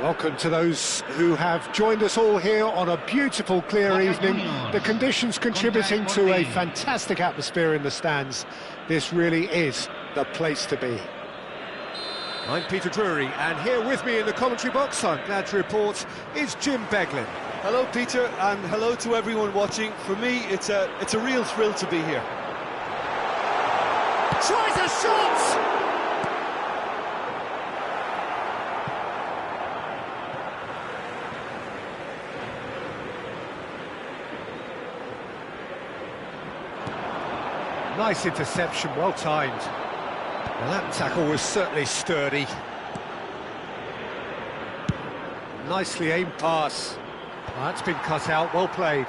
Welcome to those who have joined us all here on a beautiful, clear evening. The conditions contributing to a fantastic atmosphere in the stands. This really is the place to be. I'm Peter Drury, and here with me in the commentary box, I'm glad to report, is Jim Beglin. Hello, Peter, and hello to everyone watching. For me, it's a real thrill to be here. Tries a shot! Nice interception, well timed. Well, that tackle was certainly sturdy. Nicely aimed pass. Well, that's been cut out, well played.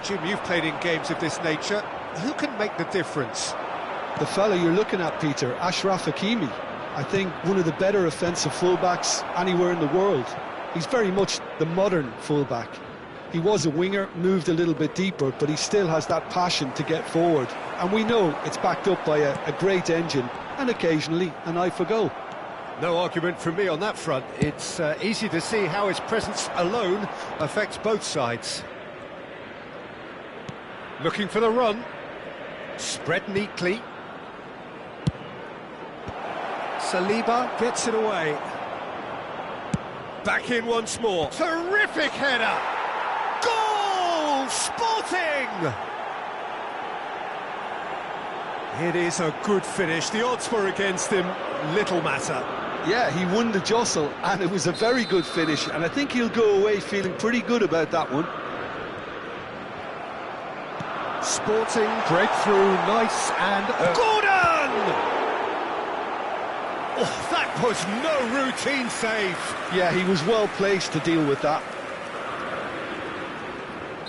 Jim, you've played in games of this nature. Who can make the difference? The fella you're looking at, Peter, Achraf Hakimi. I think one of the better offensive fullbacks anywhere in the world. He's very much the modern fullback. He was a winger, moved a little bit deeper, but he still has that passion to get forward. And we know it's backed up by a great engine and occasionally an eye for goal. No argument from me on that front. It's easy to see how his presence alone affects both sides. Looking for the run. Spread neatly. Saliba gets it away. Back in once more. Terrific header! Goal! Sporting! It is a good finish. The odds were against him. Little matter. Yeah, he won the jostle, and it was a very good finish, and I think he'll go away feeling pretty good about that one. Sporting breakthrough, nice and Gordon! Oh, that was no routine save. Yeah, he was well placed to deal with that.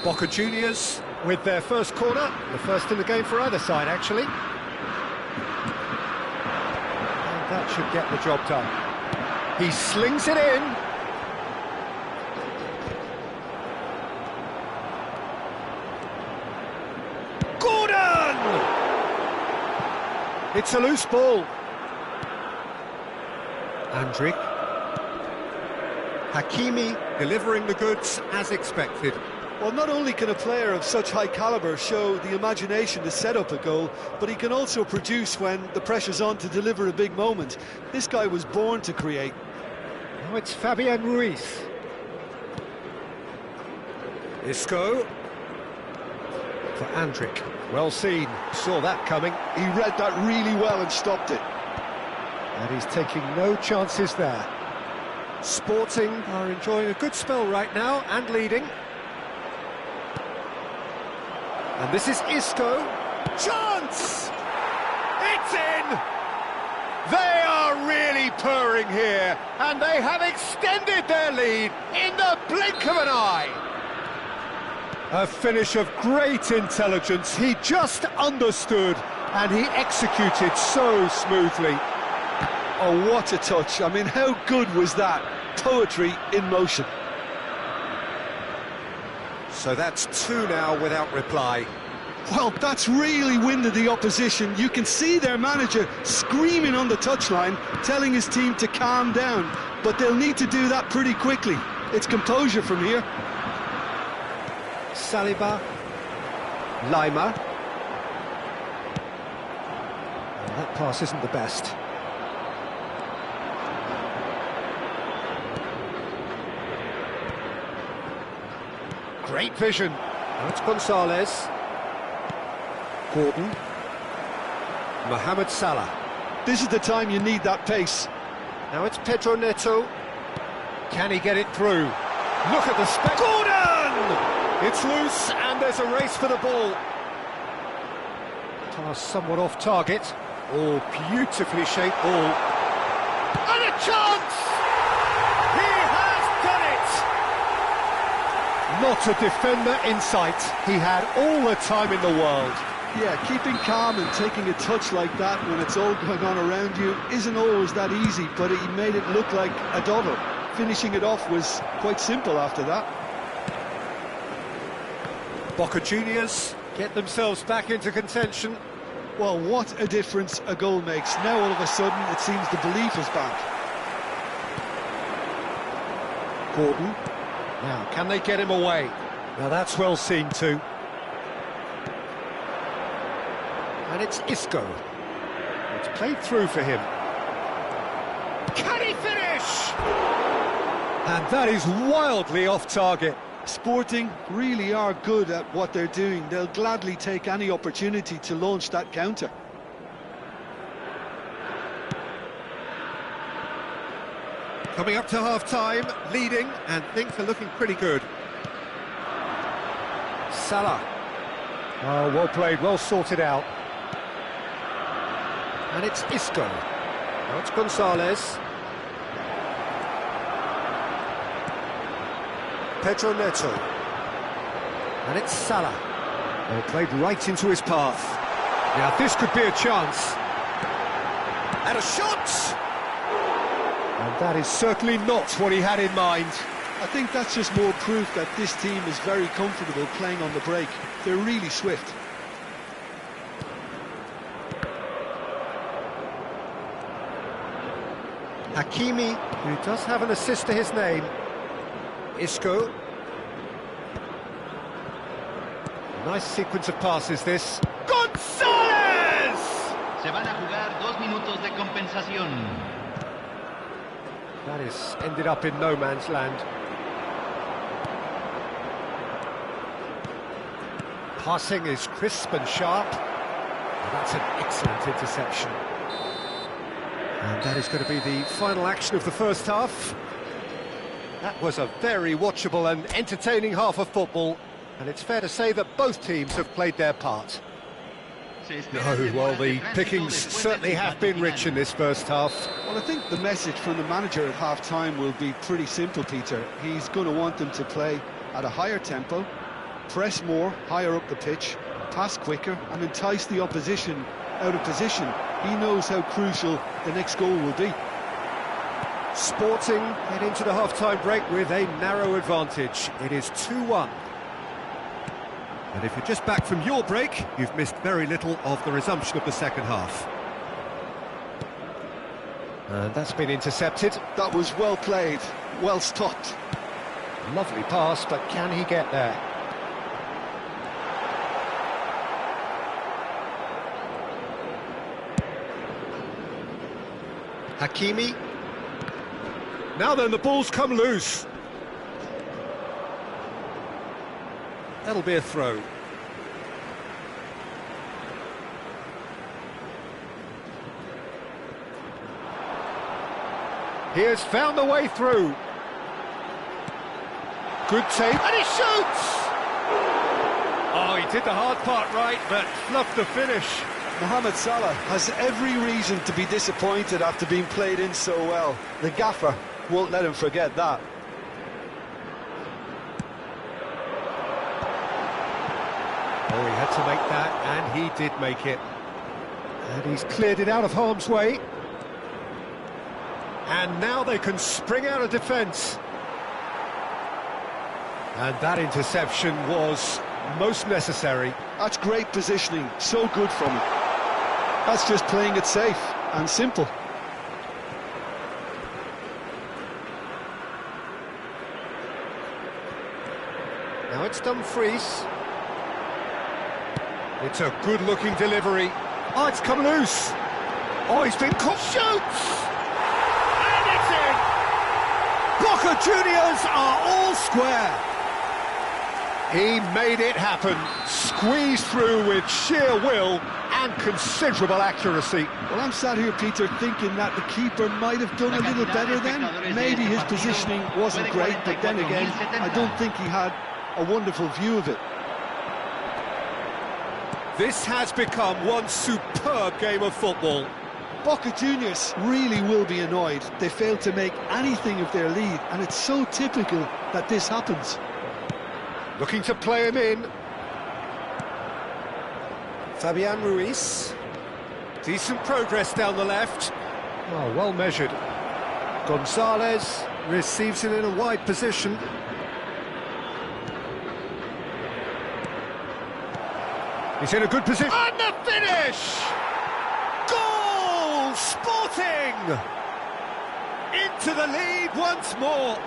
Boca Juniors with their first corner, the first in the game for either side, actually. And that should get the job done. He slings it in. Gordon! It's a loose ball. Andrick. Hakimi delivering the goods as expected. Well, not only can a player of such high calibre show the imagination to set up a goal, but he can also produce when the pressure's on to deliver a big moment. This guy was born to create. Now it's Fabian Ruiz. Isco. For Andrick. Well seen. Saw that coming. He read that really well and stopped it. And he's taking no chances there. Sporting are enjoying a good spell right now and leading. And this is Isco. Chance! It's in! They are really purring here, and they have extended their lead in the blink of an eye. A finish of great intelligence. He just understood, and he executed so smoothly. Oh, what a touch. I mean, how good was that? Poetry in motion. So that's two now without reply. Well, that's really winded the opposition. You can see their manager screaming on the touchline, telling his team to calm down. But they'll need to do that pretty quickly. It's composure from here. Saliba. Lima. Well, that pass isn't the best. Great vision. Now it's Gonzalez. Gordon. Mohamed Salah. This is the time you need that pace. Now it's Pedro Neto. Can he get it through? Look at the spec. Gordon! It's loose and there's a race for the ball. Pass somewhat off target. Oh, beautifully shaped ball. And a chance! He has done it! Not a defender in sight. He had all the time in the world. Yeah, keeping calm and taking a touch like that when it's all going on around you isn't always that easy, but he made it look like a doddle. Finishing it off was quite simple after that. Boca Juniors get themselves back into contention. Well, what a difference a goal makes. Now all of a sudden it seems the belief is back. Gordon. Now, can they get him away? Now that's well seen too. And it's Isco. It's played through for him. Can he finish? And that is wildly off target. Sporting really are good at what they're doing. They'll gladly take any opportunity to launch that counter. Coming up to half-time, leading, and things are looking pretty good. Salah. Oh, well played, well sorted out. And it's Isco. Now it's Gonzalez. Pedro Neto. And it's Salah. Well played right into his path. Now this could be a chance. And a shot! And that is certainly not what he had in mind. I think that's just more proof that this team is very comfortable playing on the break. They're really swift. Hakimi, who does have an assist to his name. Isco. Nice sequence of passes, this. Gonzalez! Se van a jugar 2 minutos de compensación. That is ended up in no man's land. Passing is crisp and sharp. That's an excellent interception. And that is going to be the final action of the first half. That was a very watchable and entertaining half of football, and it's fair to say that both teams have played their part. No, well, the pickings certainly have been rich in this first half. Well, I think the message from the manager at half-time will be pretty simple, Peter. He's going to want them to play at a higher tempo, press more, higher up the pitch, pass quicker, and entice the opposition out of position. He knows how crucial the next goal will be. Sporting head into the half-time break with a narrow advantage. It is 2-1. And if you're just back from your break, you've missed very little of the resumption of the second half. And that's been intercepted. That was well played, well stopped. Lovely pass, but can he get there? Hakimi. Now then, the ball's come loose. That'll be a throw. He has found the way through. Good save, and he shoots! Oh, he did the hard part right, but fluffed the finish. Mohamed Salah has every reason to be disappointed after being played in so well. The gaffer won't let him forget that. Oh, he had to make that, and he did make it. And he's cleared it out of harm's way. And now they can spring out of defence. And that interception was most necessary. That's great positioning, so good from him. That's just playing it safe and simple. Now it's Dumfries. It's a good-looking delivery. Oh, it's come loose. Oh, he's been caught. Shoots! And it's in! Boca Juniors are all square. He made it happen. Squeezed through with sheer will and considerable accuracy. Well, I'm sat here, Peter, thinking that the keeper might have done a little better then. Maybe his positioning wasn't great, but then again, I don't think he had a wonderful view of it. This has become one superb game of football. Boca Juniors really will be annoyed. They failed to make anything of their lead, and it's so typical that this happens. Looking to play him in. Fabian Ruiz. Decent progress down the left. Oh, well measured. Gonzalez receives it in a wide position. He's in a good position. And the finish! Goal! Sporting! Into the lead once more.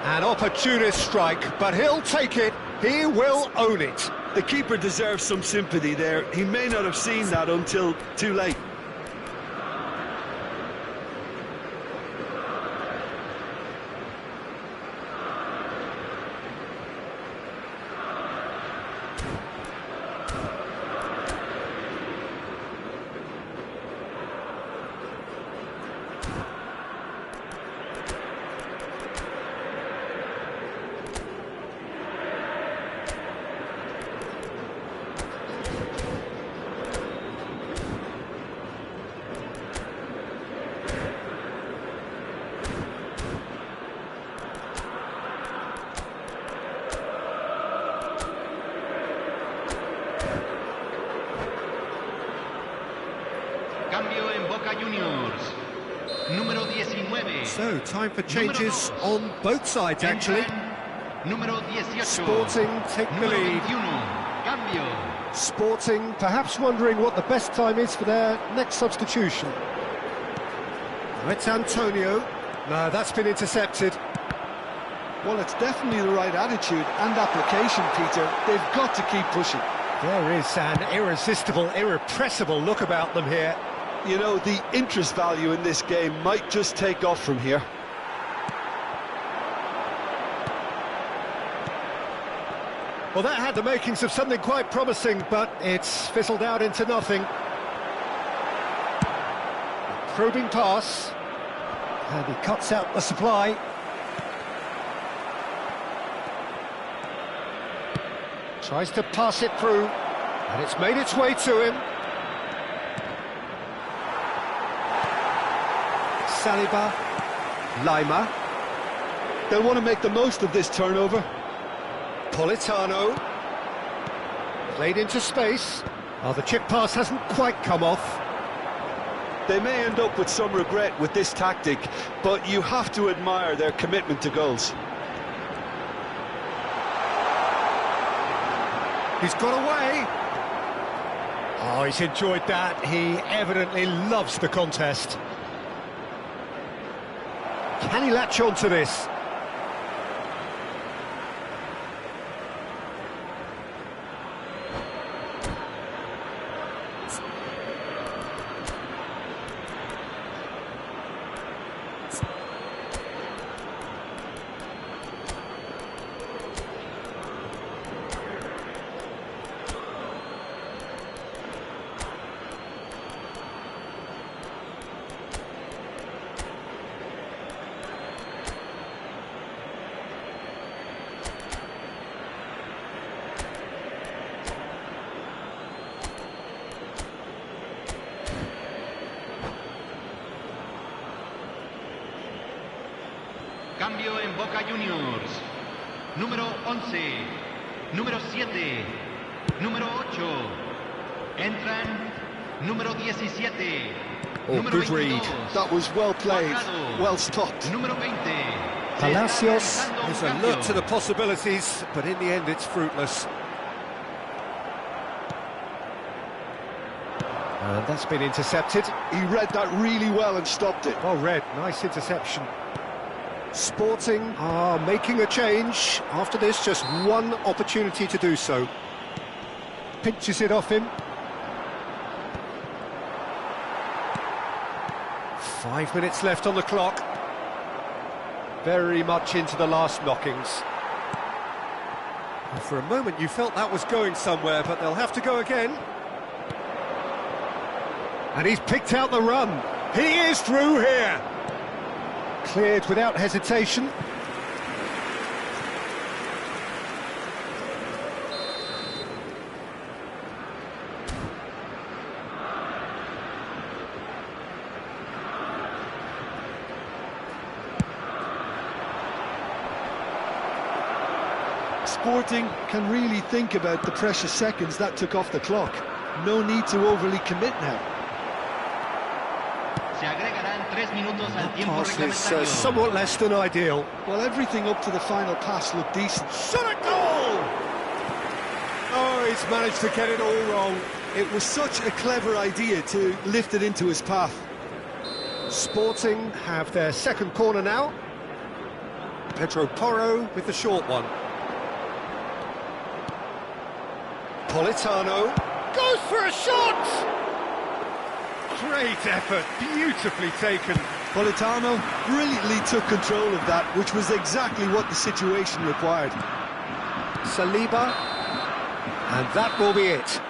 An opportunist strike, but he'll take it. He will own it. The keeper deserves some sympathy there. He may not have seen that until too late. Cambio en Boca Juniors. Número 19. So, time for changes on both sides, actually. Número 18. Sporting take the Número lead. 21. Cambio. Sporting perhaps wondering what the best time is for their next substitution. It's Antonio. No, that's been intercepted. Well, it's definitely the right attitude and application, Peter. They've got to keep pushing. There is an irresistible, irrepressible look about them here. You know, the interest value in this game might just take off from here. Well, that had the makings of something quite promising, but it's fizzled out into nothing. Probing pass. And he cuts out the supply. Tries to pass it through, and it's made its way to him. Saliba, Lima. They'll want to make the most of this turnover. Politano. Played into space. Oh, the chip pass hasn't quite come off. They may end up with some regret with this tactic, but you have to admire their commitment to goals. He's got away. Oh, he's enjoyed that. He evidently loves the contest. Can he latch on to this? Cambio en Boca Juniors. Número 11. Número 7. Número 8. Entran número 17. Oh, número good 22. read. That was well played, Cuadrado. well stopped. Número 20. Palacios is un alert cambio. to the possibilities, but in the end it's fruitless. And that's been intercepted. He read that really well and stopped it. Well read, nice interception. Sporting are making a change. After this, just one opportunity to do so. Pinches it off him. 5 minutes left on the clock. Very much into the last knockings. For a moment you felt that was going somewhere, but they'll have to go again. And he's picked out the run. He is through here. Cleared without hesitation. Sporting can really think about the precious seconds that took off the clock. No need to overly commit now. Se agregarán 3 minutos al tiempo Pass is reglamentario. somewhat less than ideal. Well, everything up to the final pass looked decent. Shot a goal! Oh, he's He's managed to get it all wrong. It was such a clever idea to lift it into his path. Sporting have their second corner now. Pedro Porro with the short one. Politano goes for a shot! Great effort, beautifully taken. Politano brilliantly took control of that, which was exactly what the situation required. Saliba, and that will be it.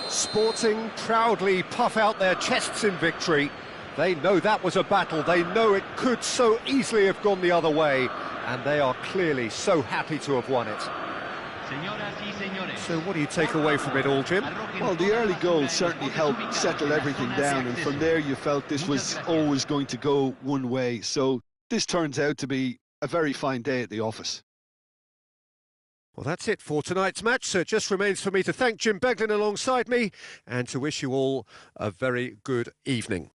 Sporting proudly puff out their chests in victory. They know that was a battle, they know it could so easily have gone the other way, and they are clearly so happy to have won it. So what do you take away from it all, Jim? Well, the early goal certainly helped settle everything down, and from there you felt this was always going to go one way. So this turns out to be a very fine day at the office. Well, that's it for tonight's match, so it just remains for me to thank Jim Beglin alongside me and to wish you all a very good evening.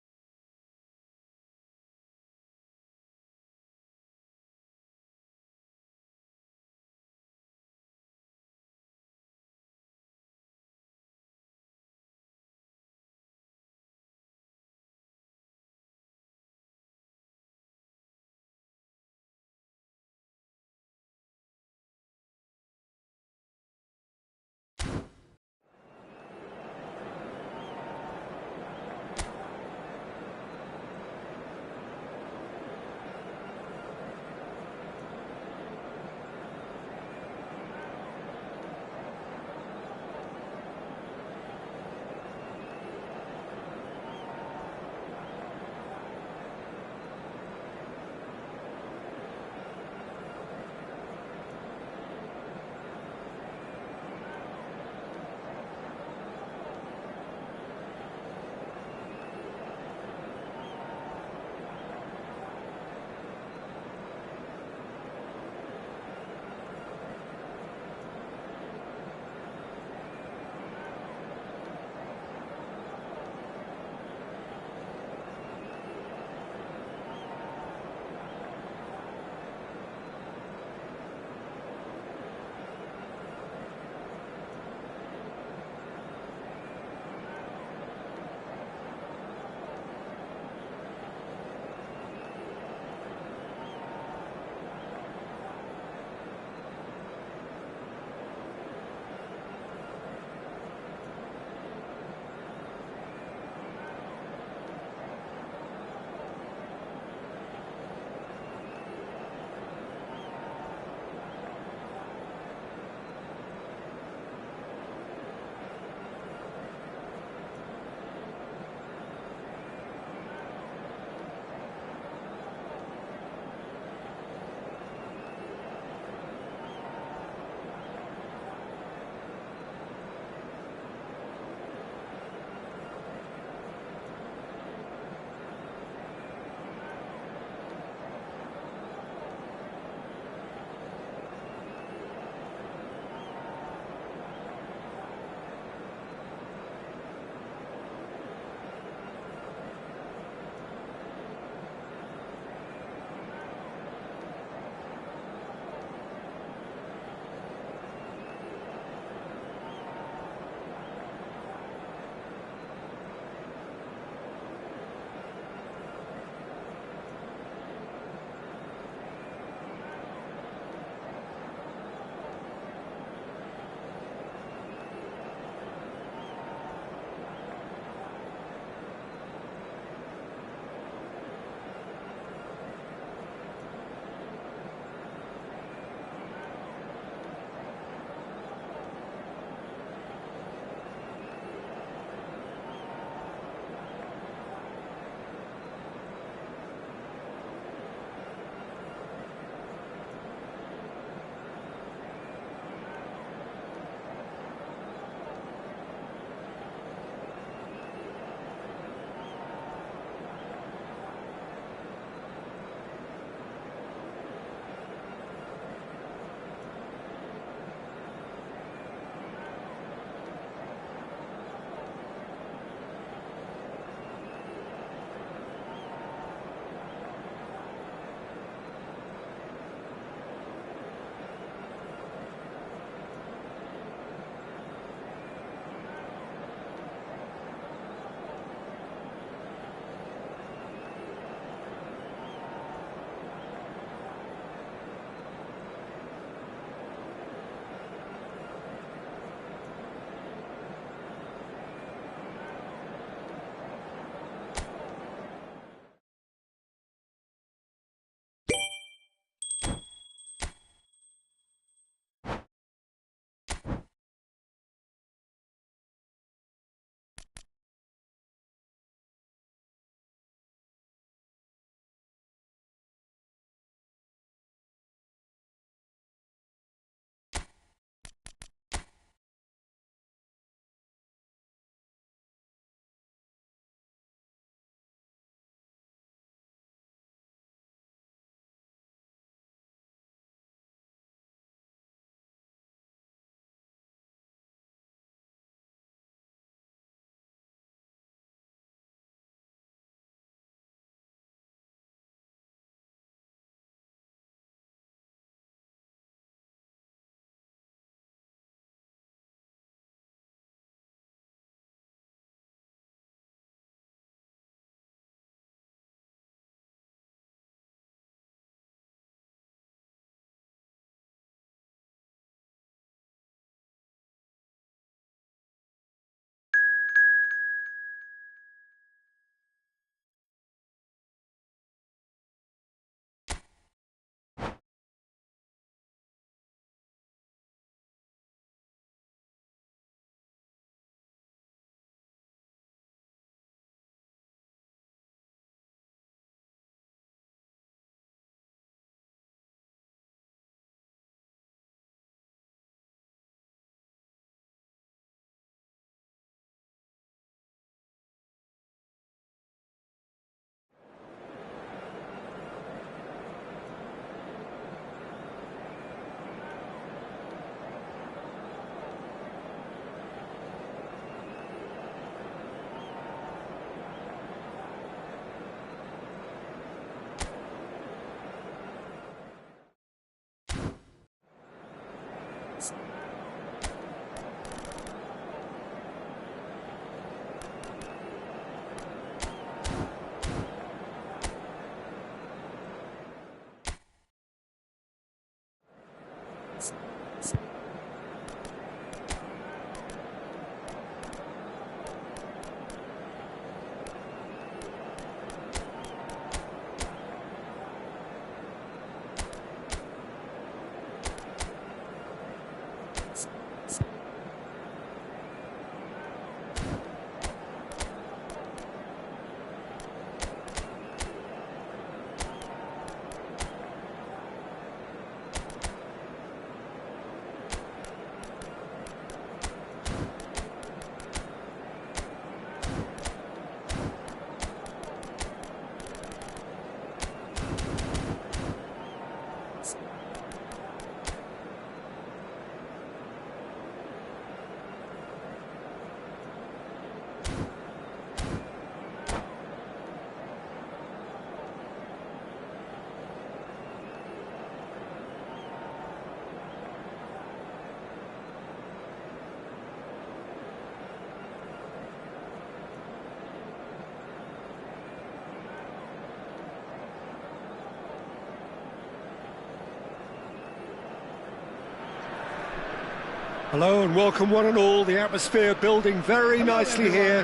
Hello and welcome one and all. The atmosphere building very nicely here.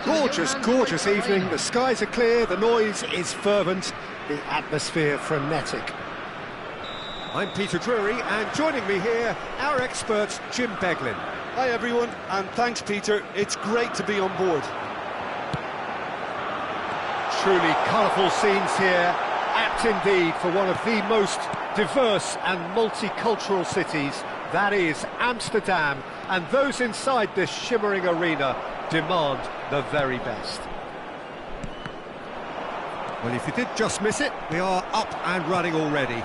Gorgeous, gorgeous evening. The skies are clear, the noise is fervent, the atmosphere frenetic. I'm Peter Drury, and joining me here, our expert Jim Beglin. Hi everyone, and thanks Peter. It's great to be on board. Truly colourful scenes here, apt indeed for one of the most diverse and multicultural cities. That is Amsterdam, and those inside this shimmering arena demand the very best. Well, if you did just miss it, we are up and running already.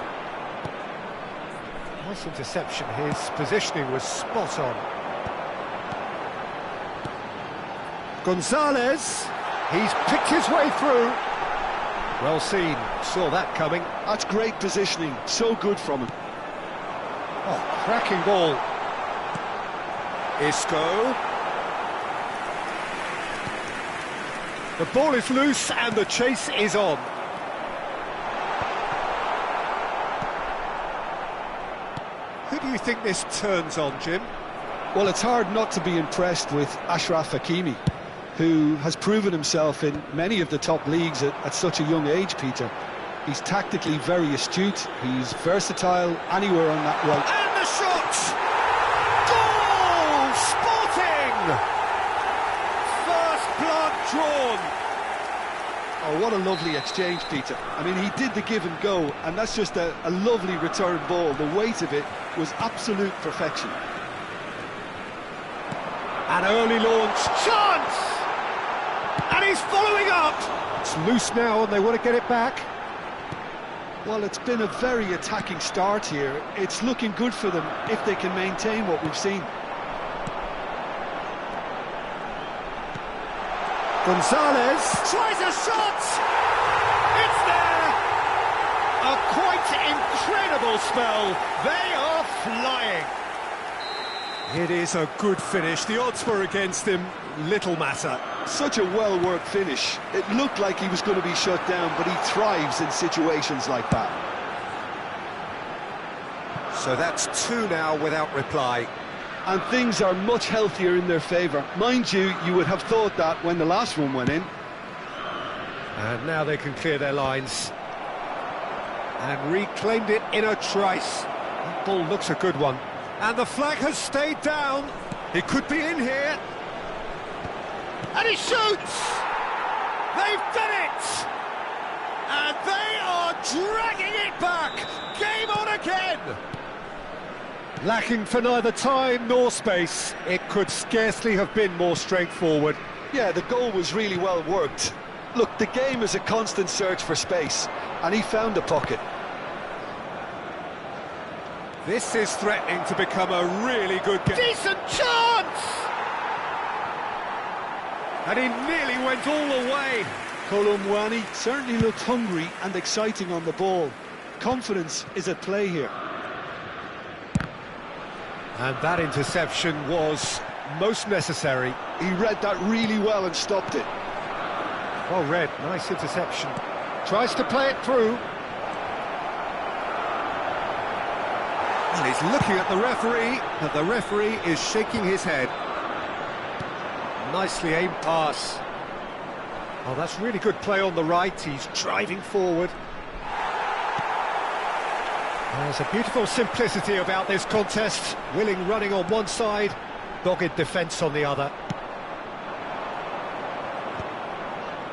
Nice interception, his positioning was spot on. Gonzalez, he's picked his way through. Well seen, saw that coming. That's great positioning, so good from him. Oh, cracking ball. Isco. The ball is loose and the chase is on. Who do you think this turns on, Jim? Well, it's hard not to be impressed with Achraf Hakimi, who has proven himself in many of the top leagues at such a young age, Peter. He's tactically very astute, he's versatile anywhere on that right. And the shot! Goal! Sporting! First blood drawn. Oh, what a lovely exchange, Peter. I mean, he did the give and go, and that's just a lovely return ball. The weight of it was absolute perfection. An early launch, chance! And he's following up! It's loose now and they want to get it back. Well, it's been a very attacking start here. It's looking good for them if they can maintain what we've seen. Gonzalez tries a shot! It's there! A quite incredible spell. They are flying. It is a good finish. The odds were against him. Little matter. Such a well-worked finish. It looked like he was going to be shut down, but he thrives in situations like that. So that's two now without reply. And things are much healthier in their favour. Mind you, you would have thought that when the last one went in. And now they can clear their lines. And reclaimed it in a trice. That ball looks a good one. And the flag has stayed down. It could be in here. And he shoots! They've done it! And they are dragging it back! Game on again! Lacking for neither time nor space, it could scarcely have been more straightforward. Yeah, the goal was really well worked. Look, the game is a constant search for space, and he found the pocket. This is threatening to become a really good game. Decent chance! And he nearly went all the way. Kolo Muani certainly looked hungry and exciting on the ball. Confidence is at play here. And that interception was most necessary. He read that really well and stopped it. Well read, nice interception. Tries to play it through. Well, he's looking at the referee, but the referee is shaking his head. Nicely aimed pass. Oh, that's really good play on the right. He's driving forward. There's a beautiful simplicity about this contest. Willing running on one side, dogged defence on the other.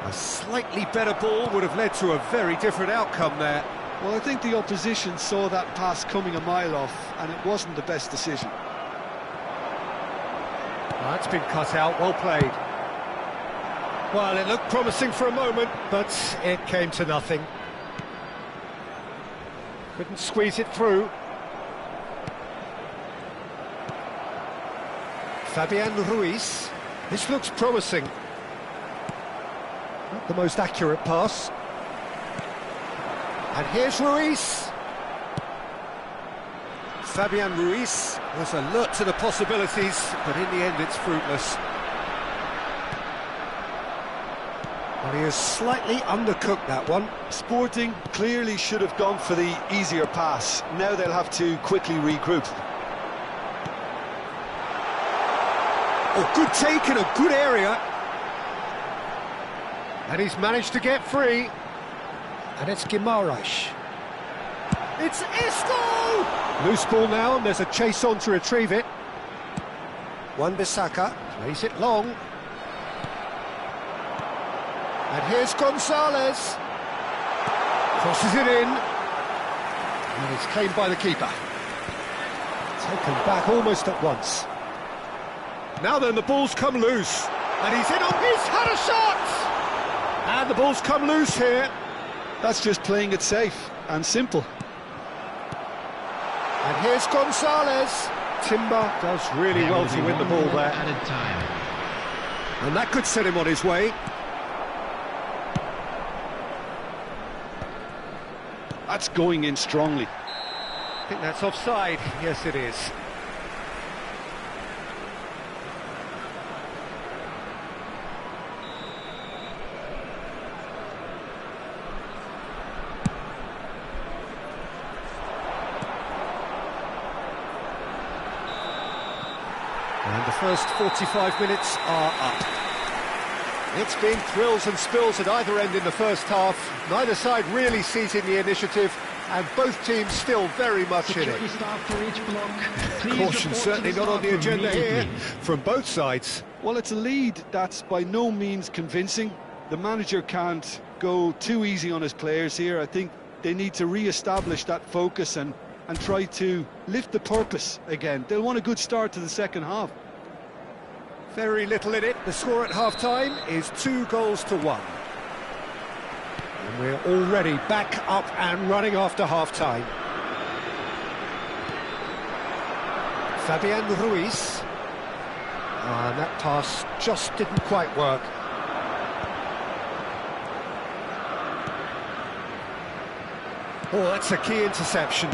A slightly better ball would have led to a very different outcome there. Well, I think the opposition saw that pass coming a mile off, and it wasn't the best decision. That's been cut out, well played. Well, it looked promising for a moment, but it came to nothing. Couldn't squeeze it through. Fabian Ruiz. This looks promising. Not the most accurate pass. And here's Ruiz. Fabian Ruiz was alert to the possibilities, but in the end it's fruitless. Well, he has slightly undercooked that one. Sporting clearly should have gone for the easier pass. Now they'll have to quickly regroup. Oh, good take in a good area. And he's managed to get free. And it's Guimaraes. It's Isco! Loose ball now, and there's a chase on to retrieve it. Wan-Bissaka plays it long. And here's Gonzalez. Crosses it in. And it's claimed by the keeper. Taken back almost at once. Now then, the ball's come loose. And he's in on... He's had a shot! And the ball's come loose here. That's just playing it safe and simple. And here's Gonzalez. Timber does really well to win the ball there. Added time. And that could set him on his way. That's going in strongly. I think that's offside. Yes, it is. And the first 45 minutes are up. It's been thrills and spills at either end in the first half. Neither side really seizing the initiative, and both teams still very much in it. Caution certainly not on the agenda here from both sides. Well, it's a lead that's by no means convincing. The manager can't go too easy on his players here. I think they need to re-establish that focus and try to lift the purpose again. They'll want a good start to the second half. Very little in it. The score at half-time is 2-1. And we're already back up and running after half-time. Fabian Ruiz. And that pass just didn't quite work. Oh, that's a key interception.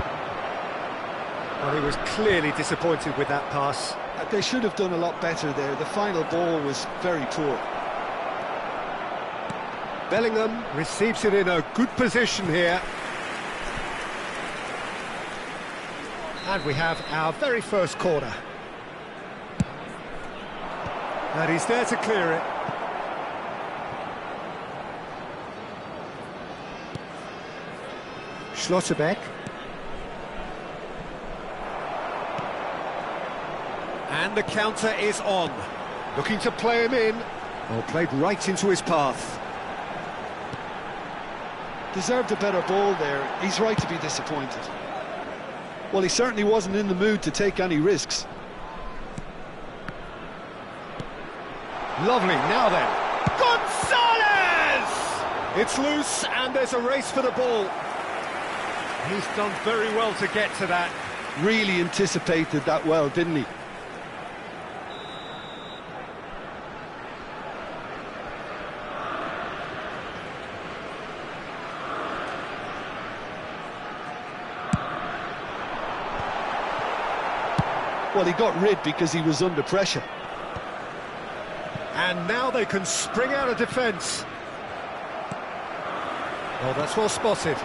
Well, he was clearly disappointed with that pass. They should have done a lot better there. The final ball was very poor. Bellingham receives it in a good position here. And we have our very first corner. And he's there to clear it. Schlotterbeck. And the counter is on. Looking to play him in. Well, played right into his path. Deserved a better ball there. He's right to be disappointed. Well, he certainly wasn't in the mood to take any risks. Lovely, now then. Gonzalez! It's loose and there's a race for the ball. He's done very well to get to that. Really anticipated that well, didn't he? Well, he got rid because he was under pressure. And now they can spring out of defence. Oh, that's well spotted.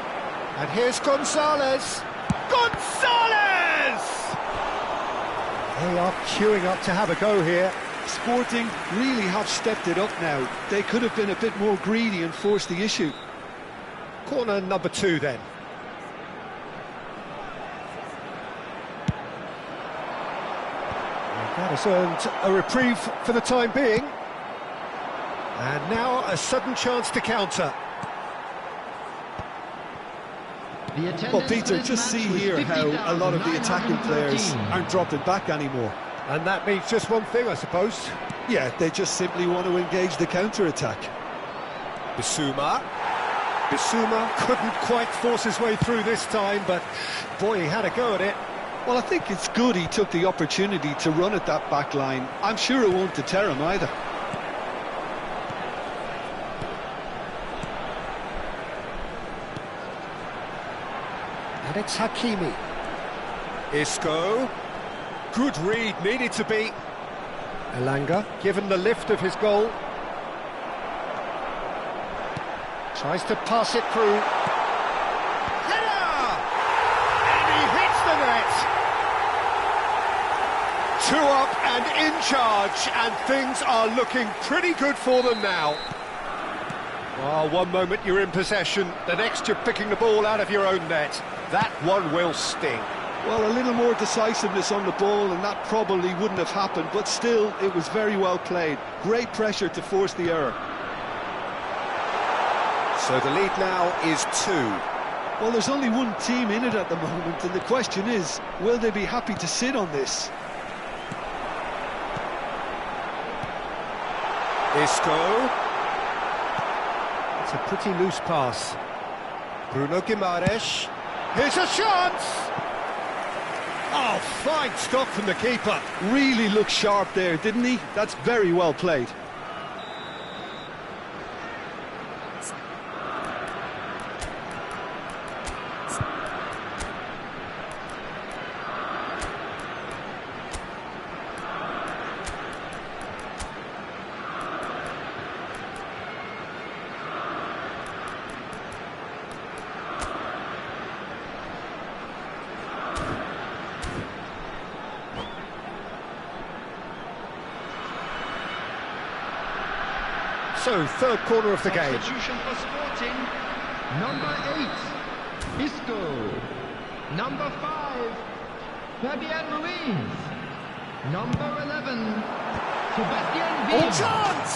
And here's Gonzalez. Gonzalez! They are queuing up to have a go here. Sporting really have stepped it up now. They could have been a bit more greedy and forced the issue. Corner number 2 then. That has earned a reprieve for the time being. And now a sudden chance to counter. Well, Peter, just see here how a lot of the attacking players aren't dropping back anymore. And that means just one thing, I suppose. Yeah, they just simply want to engage the counter-attack. Bissouma. Bissouma couldn't quite force his way through this time, but boy, he had a go at it. Well, I think it's good he took the opportunity to run at that back line. I'm sure it won't deter him either. And it's Hakimi. Isco. Good read, needed to be. Elanga, given the lift of his goal. Tries to pass it through. Header! And he hits the net! 2 up and in charge, and things are looking pretty good for them now. Well, one moment you're in possession, the next you're picking the ball out of your own net. That one will sting. Well, a little more decisiveness on the ball and that probably wouldn't have happened, but still, it was very well played. Great pressure to force the error. So the lead now is 2. Well, there's only one team in it at the moment, and the question is, will they be happy to sit on this? Isco. It's a pretty loose pass. Bruno Guimaraes. Here's a chance! Oh, fine stop from the keeper. Really looked sharp there, didn't he? That's very well played. So, third corner of the game. Substitution for Sporting. Number 8, Isco. Number 5, Fabian Ruiz. Number 11, Sebastian Vila. Oh, chance!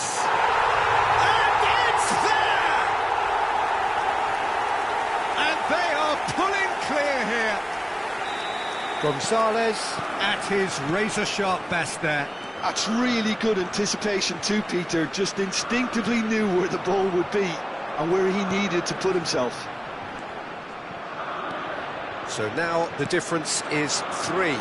And it's there! And they are pulling clear here. Gonzalez at his razor-sharp best there. That's really good anticipation too, Peter. Just instinctively knew where the ball would be and where he needed to put himself. So now the difference is 3.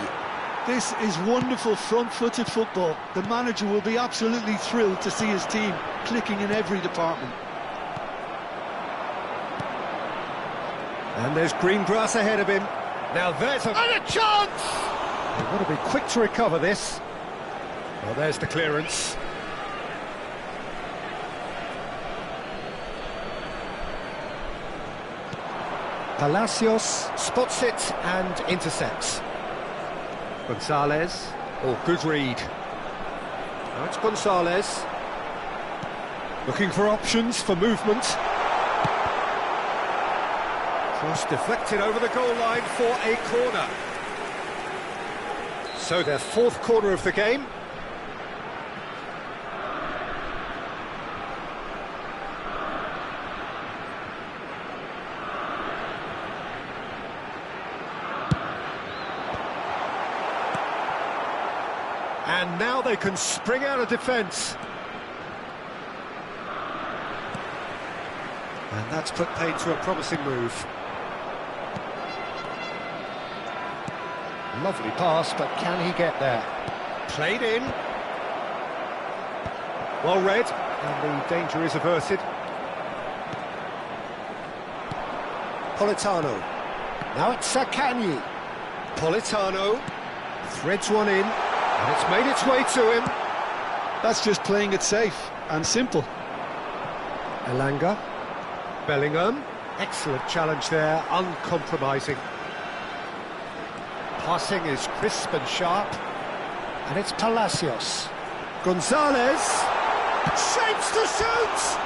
This is wonderful front-footed football. The manager will be absolutely thrilled to see his team clicking in every department. And there's green grass ahead of him. Now there's a chance! They've got to be quick to recover this. Well, there's the clearance. Palacios spots it and intercepts. Gonzalez. Oh, good read. Now it's Gonzalez. Looking for options for movement. Cross deflected over the goal line for a corner. So their 4th corner of the game. And now they can spring out of defence. And that's put paid to a promising move. Lovely pass, but can he get there? Played in. Well read, and the danger is averted. Politano. Now it's Sakani. Politano threads one in. And it's made its way to him. That's just playing it safe and simple. Elanga. Bellingham. Excellent challenge there, uncompromising. Passing is crisp and sharp. And it's Palacios. Gonzalez. Shapes to shoot!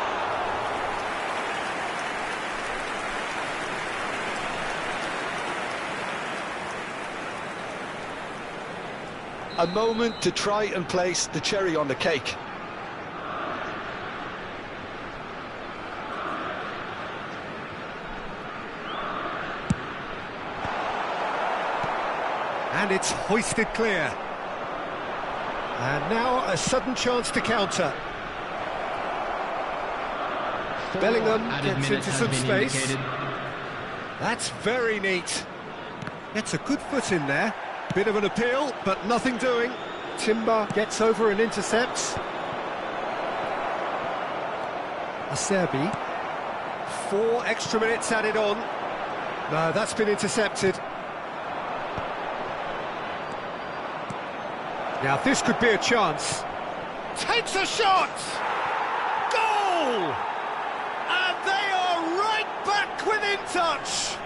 A moment to try and place the cherry on the cake. And it's hoisted clear. And now a sudden chance to counter. Bellingham gets into some space. Indicated. That's very neat. Gets a good foot in there. Bit of an appeal, but nothing doing. Timber gets over and intercepts. Acerbi. 4 extra minutes added on. No, that's been intercepted. Now this could be a chance. Takes a shot! Goal! And they are right back within touch.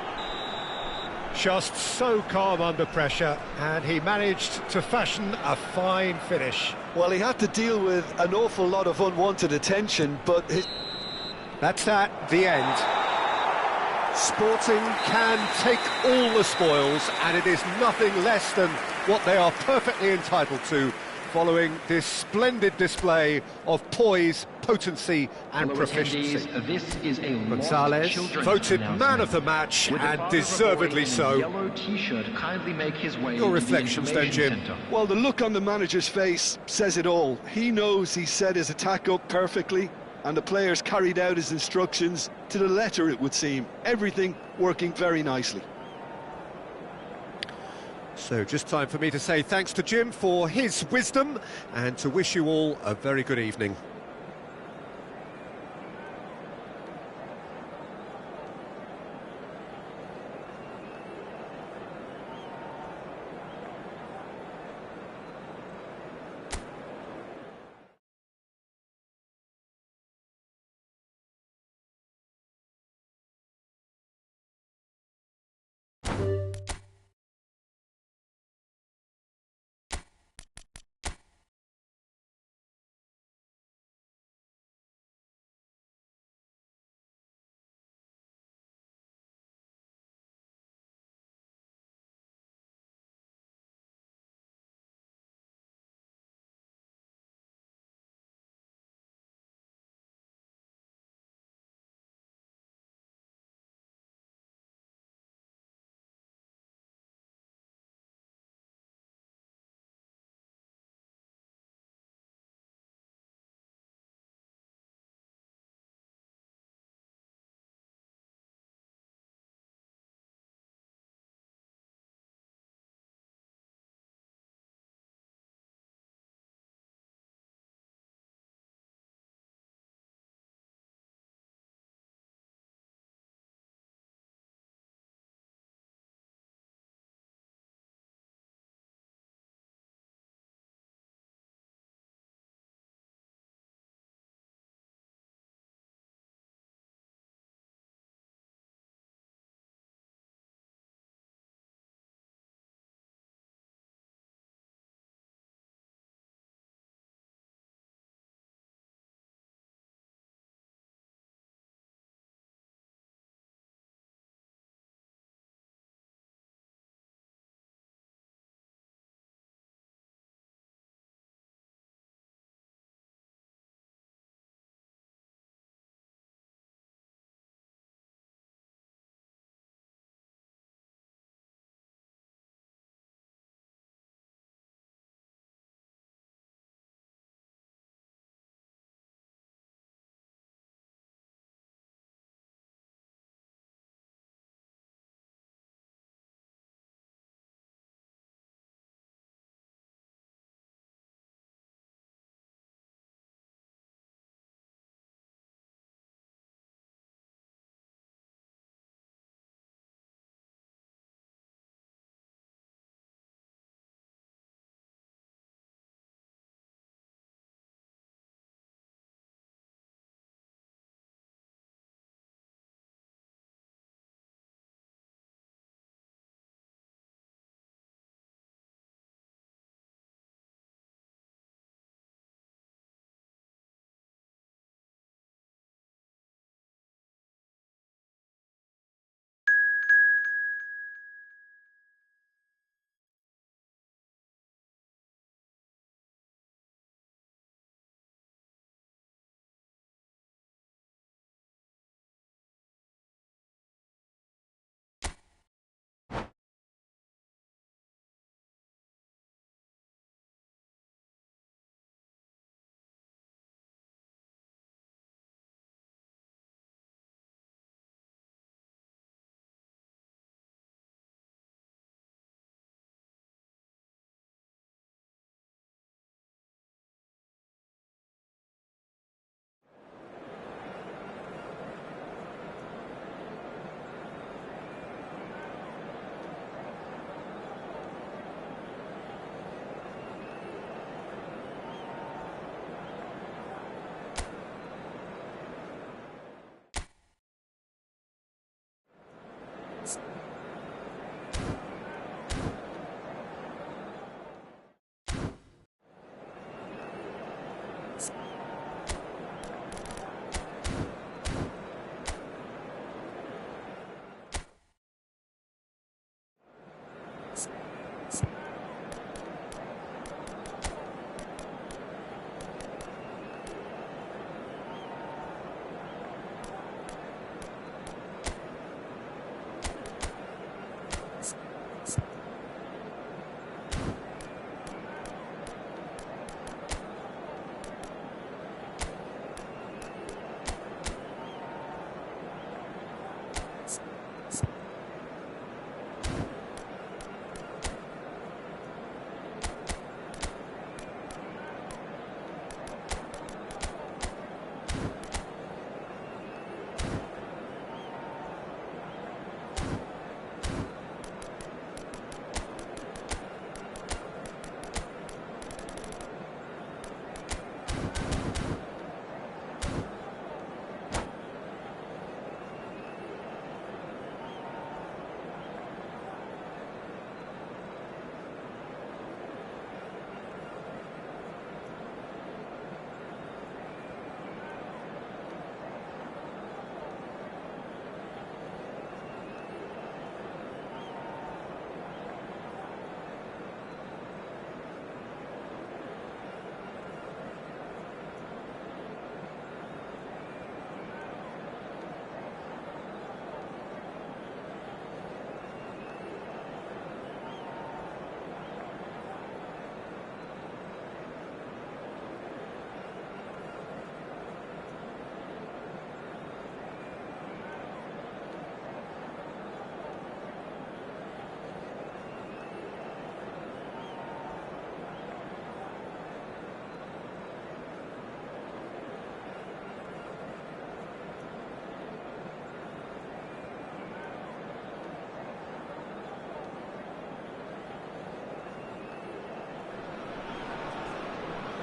Just so calm under pressure, and he managed to fashion a fine finish. Well, he had to deal with an awful lot of unwanted attention, but That's at the end. Sporting can take all the spoils, and it is nothing less than what they are perfectly entitled to, following this splendid display of poise, potency and proficiency. This is a Gonzalez voted man of the match, and deservedly so. Yellow t-shirt kindly make his way Your reflections then, Jim? well, the look on the manager's face says it all. He knows he set his attack up perfectly, and the players carried out his instructions to the letter, it would seem. Everything working very nicely. So just time for me to say thanks to Jim for his wisdom, and to wish you all a very good evening.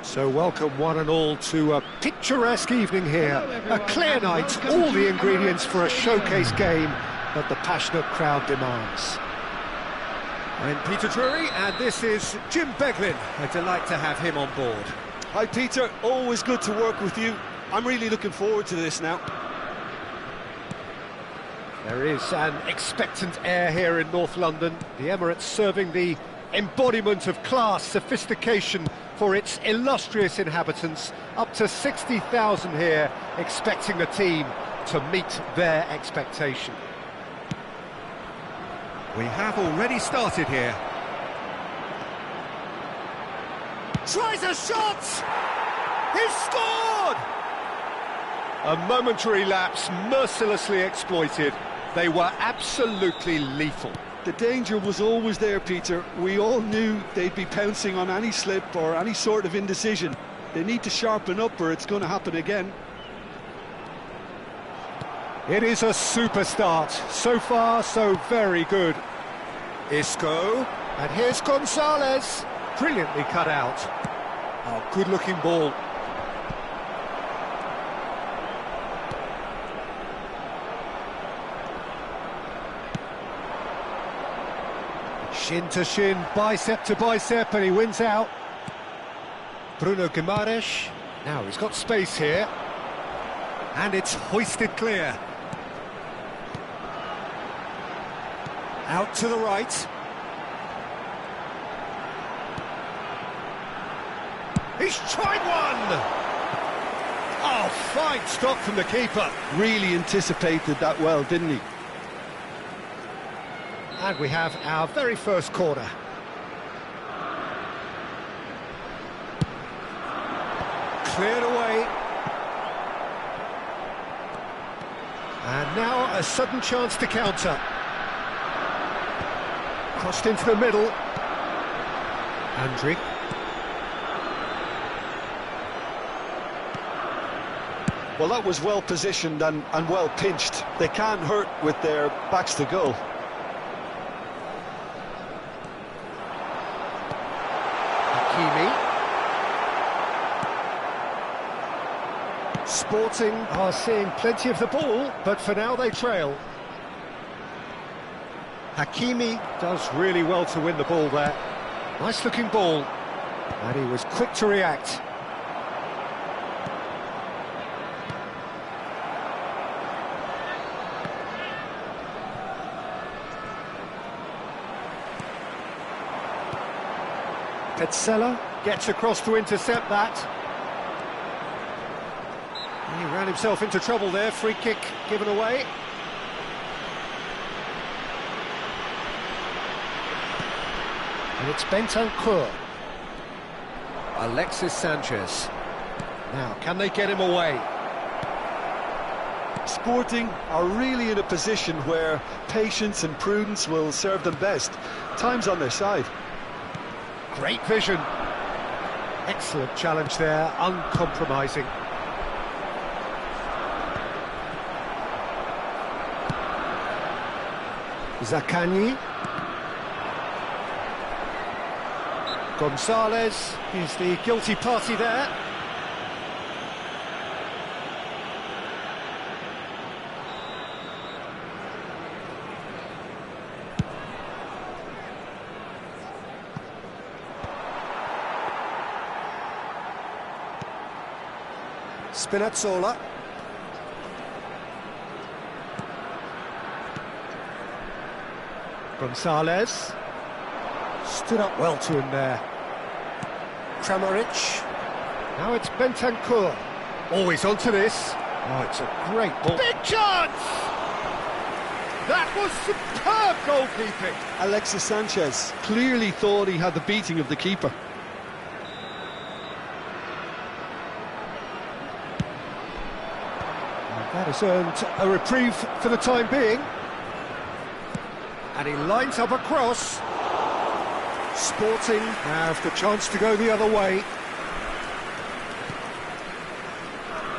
So welcome one and all to a picturesque evening here. A clear night, all the ingredients for a showcase game that the passionate crowd demands. I'm Peter Drury, and this is Jim Beglin. A delight to have him on board. Hi Peter, always good to work with you. I'm really looking forward to this now. There is an expectant air here in North London. The Emirates serving the embodiment of class, sophistication for its illustrious inhabitants. Up to 60,000 here, expecting the team to meet their expectation. We have already started here. Tries a shot! He's scored! A momentary lapse mercilessly exploited. They were absolutely lethal. The danger was always there, Peter. We all knew they'd be pouncing on any slip or any sort of indecision. They need to sharpen up or it's going to happen again. It is a super start. So far, so very good. Isco, and here's Gonzalez. Brilliantly cut out. Oh, good-looking ball. Shin to shin, bicep to bicep, and he wins out. Bruno Guimaraes. Now he's got space here. And it's hoisted clear. Out to the right. He's tried one! Oh, fine stop from the keeper. Really anticipated that well, didn't he? And we have our very first corner. Cleared away. And now a sudden chance to counter. Crossed into the middle. Andrić. Well, that was well positioned and well pinched. They can't hurt with their backs to goal. Sporting are seeing plenty of the ball, but for now they trail. Hakimi does really well to win the ball there. Nice looking ball, and he was quick to react. Petzela gets across to intercept that. He ran himself into trouble there, free kick given away. And it's Bentancur. Alexis Sanchez. Now, can they get him away? Sporting are really in a position where patience and prudence will serve them best. Time's on their side. Great vision. Excellent challenge there, uncompromising. Zaccagni. Gonzalez is the guilty party there. Spinazzola. Gonzalez stood up well to him there. Kramaric. Now it's Bentancur. Always onto this. Oh, it's a great ball. Big chance! That was superb goalkeeping. Alexis Sanchez clearly thought he had the beating of the keeper. And that has earned a reprieve for the time being. And he lines up a cross. Sporting have the chance to go the other way.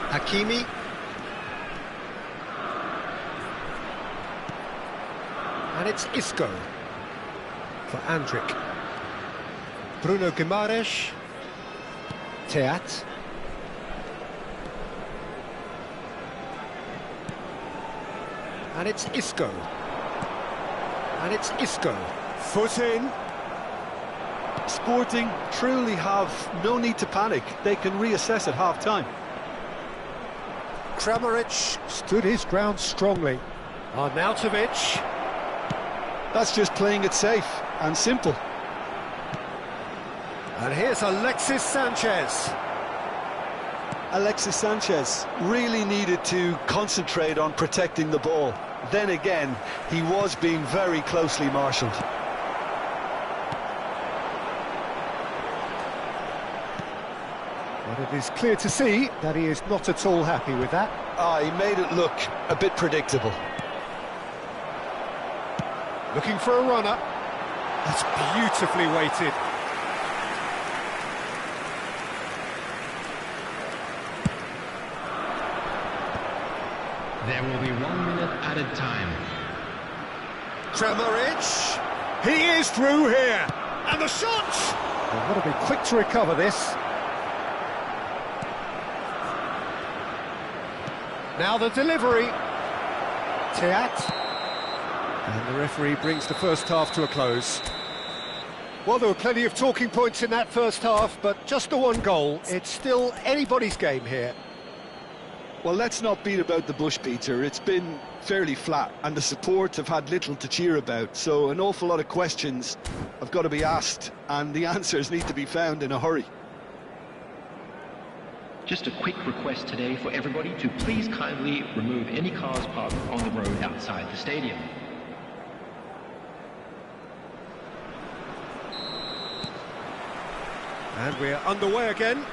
Hakimi. And it's Isco for Andrić. Bruno Guimaraes. Teat. And it's Isco. And it's Isco. Foot in. Sporting truly have no need to panic. They can reassess at half-time. Kramaric stood his ground strongly. Arnautovic. That's just playing it safe and simple. And here's Alexis Sanchez. Alexis Sanchez really needed to concentrate on protecting the ball. Then again, he was being very closely marshalled. But it is clear to see that he is not at all happy with that. He made it look a bit predictable. Looking for a runner. That's beautifully weighted. There will be 1 minute added time. Kramaric. He is through here. And the shot! They've got to be quick to recover this. Now the delivery. Teat. And the referee brings the first half to a close. Well, there were plenty of talking points in that first half, but just the one goal. It's still anybody's game here. Well, let's not beat about the bush, Peter. It's been fairly flat, and the support have had little to cheer about, so an awful lot of questions have got to be asked, and the answers need to be found in a hurry. Just a quick request today for everybody to please kindly remove any cars parked on the road outside the stadium. And we're underway again.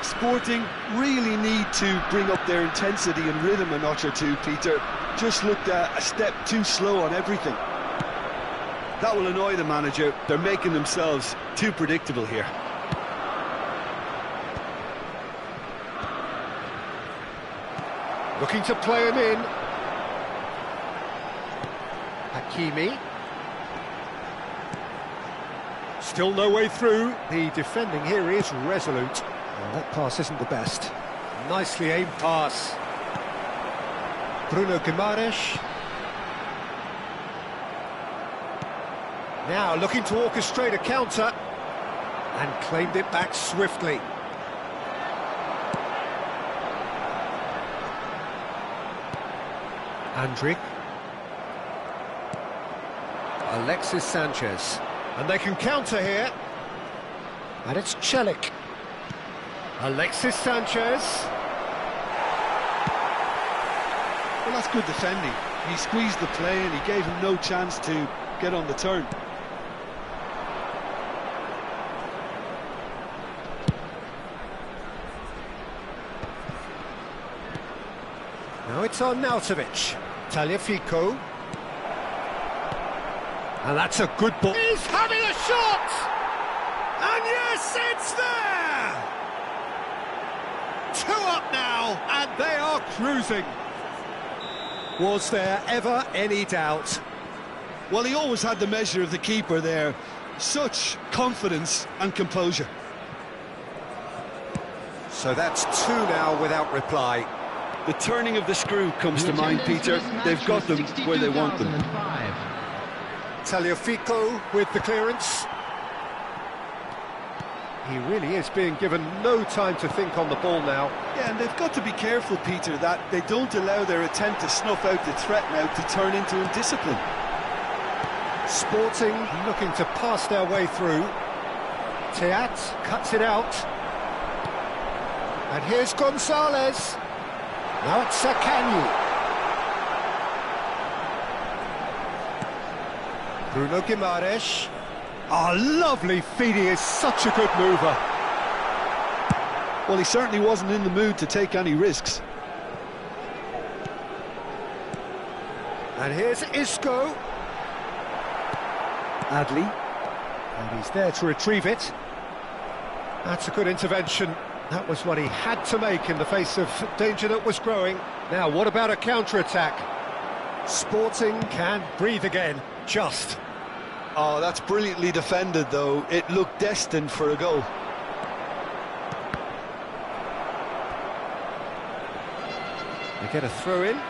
Sporting really need to bring up their intensity and rhythm a notch or two, Peter. Just looked a step too slow on everything. That will annoy the manager. They're making themselves too predictable here. Looking to play him in. Hakimi. Still no way through. The defending here is resolute. Well, that pass isn't the best. Nicely aimed pass. Bruno Guimaraes. Now looking to orchestrate a counter. And claimed it back swiftly. Andrić. Alexis Sanchez. And they can counter here. And it's Celik. Alexis Sanchez. Well, that's good defending. He squeezed the play and he gave him no chance to get on the turn. Now it's Arnautovic. Tagliafico. And that's a good ball. He's having a shot! And yes, it's there! 2 up now, and they are cruising. Was there ever any doubt? Well, he always had the measure of the keeper there. Such confidence and composure. So that's 2 now without reply. The turning of the screw comes to mind, Peter. They've got them where they want them. Tagliafico with the clearance. He really is being given no time to think on the ball now. Yeah, and they've got to be careful, Peter, that they don't allow their attempt to snuff out the threat now to turn into indiscipline. Sporting looking to pass their way through. Teat cuts it out. And here's Gonzalez. Now it's Sakanyi. Bruno Guimaraes. Oh, lovely feed, he is such a good mover. Well, he certainly wasn't in the mood to take any risks. And here's Isco. Adli. And he's there to retrieve it. That's a good intervention. That was what he had to make in the face of danger that was growing. Now, what about a counter-attack? Sporting can breathe again, just. Oh, that's brilliantly defended, though. It looked destined for a goal. They get a throw in.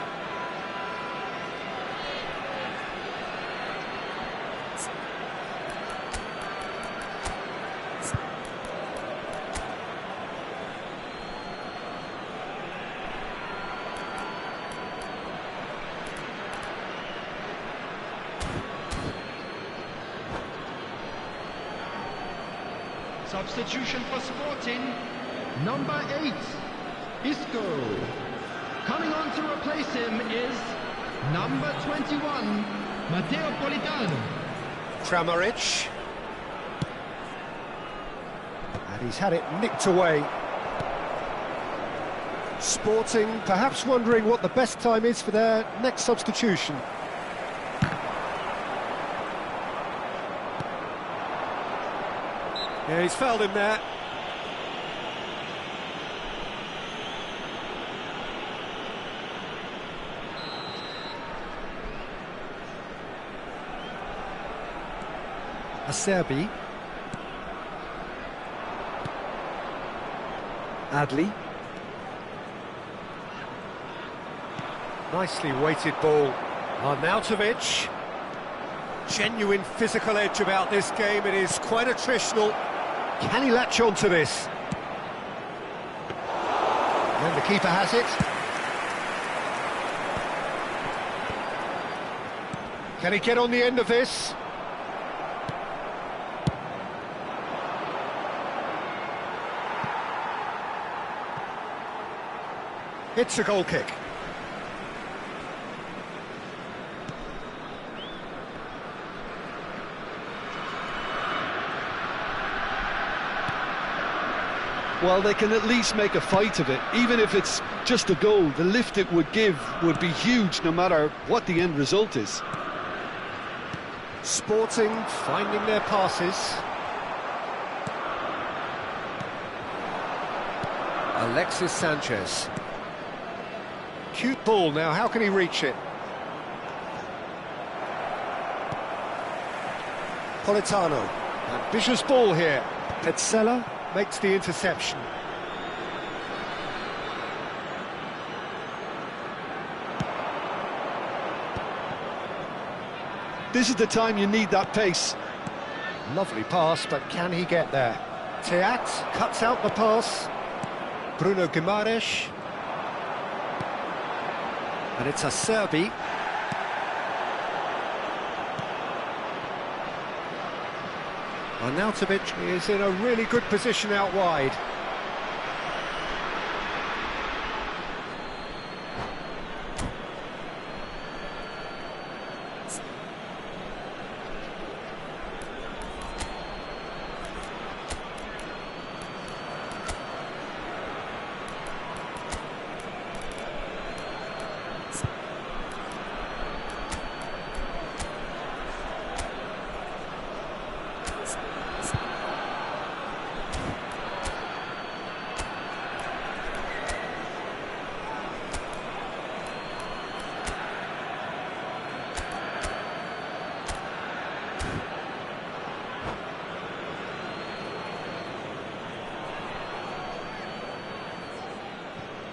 Substitution for Sporting, number 8, Isco. Coming on to replace him is number 21, Matteo Politano. Kramaric. And he's had it nicked away. Sporting perhaps wondering what the best time is for their next substitution. Yeah, he's fouled him there. Acerbi. Adli. Nicely weighted ball. Arnautovic. Genuine physical edge about this game. It is quite attritional. Can he latch on to this? And the keeper has it. Can he get on the end of this? It's a goal kick. Well, they can at least make a fight of it. Even if it's just a goal, the lift it would give would be huge no matter what the end result is. Sporting finding their passes. Alexis Sanchez. Cute ball now, how can he reach it? Politano. Ambitious ball here. Petzela makes the interception. This is the time you need that pace. Lovely pass, but can he get there? Teat cuts out the pass. Bruno Guimaraes. And it's Acerbi. Arnautovic is in a really good position out wide.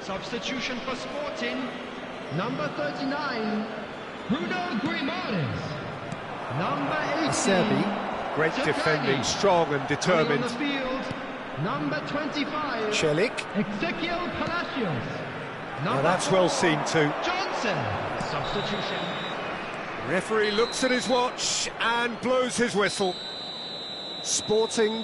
Substitution for Sporting, number 39, Bruno Guimaraes. Number 18, Acerbi, great defending, strong and determined. On the field, number 25, Celik. Ezequiel Palacios. Now that's well seen too. Johnson. Substitution. Referee looks at his watch and blows his whistle. Sporting